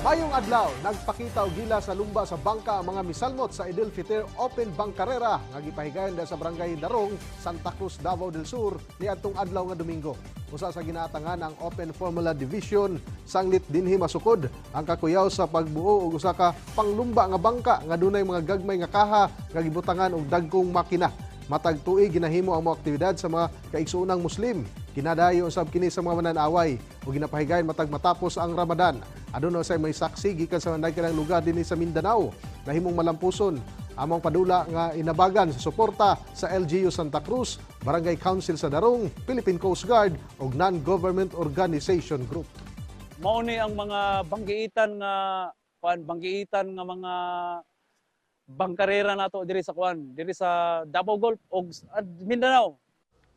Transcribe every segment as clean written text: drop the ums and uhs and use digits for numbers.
Mayong adlaw, nagpakita og gila sa lumba sa bangka ang mga misalmot sa Idil Fitr Open Bangkarera nga gipahigayon sa Barangay Darong, Santa Cruz, Davao del Sur niadtong adlaw nga Domingo. Usa sa ginatangan ang Open Formula Division sanglit dinhi masukod ang kakuyaw sa pagbuo og usa ka panglumba nga bangka nga dunay mga gagmay nga kaha nga gibutangan og dagkong makina. Matag tuig ginahimo ang mga aktibidad sa mga kaigsuonang Muslim. Kinadayo usab kini sa mga mananaway ug ginapahigayon matag matapos ang Ramadan. Aduna say may saksi gikan sa nagkanang lugar dinhi sa Mindanao na himong malampuson among padula nga inabagan sa suporta sa LGU Santa Cruz, Barangay Council sa Darong, Philippine Coast Guard ug non-government organization group. Mao ni ang mga banggiitan nga mga bangkarera nato diri sa diri sa Davao Gulf ug Mindanao.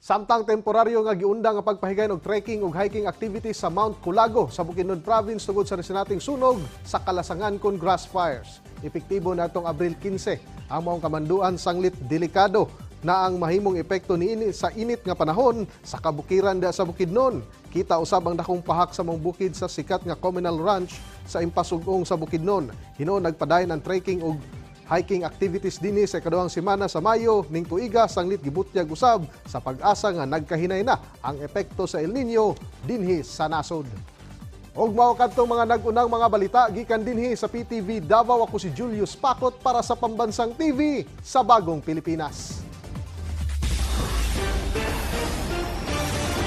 Samtang temporaryo nga giundang ang pagpahigayon og trekking ug hiking activities sa Mount Culago sa Bukidnon Province tungod sa resinating sunog sa kalasangan kon grass fires. Epektibo na itong Abril 15 ang maong kamanduan sanglit delikado na ang mahimong epekto niini sa init nga panahon sa kabukiran da sa Bukidnon. Kita usab ang dakong pahak sa mong bukid sa sikat nga communal ranch sa Impasugong sa Bukidnon. Hinuon nagpadayon ang trekking ug hiking activities dinhi sa ikaduhang semana sa Mayo ning tuiga sanglit gibutyag usab sa pag-asa nga nagkahinay na ang epekto sa El Nino dinhi sa nasod. Og mao kadtong mga nag-unang mga balita gikan dinhi sa PTV Davao, ako si Julius Pakot para sa Pambansang TV sa Bagong Pilipinas.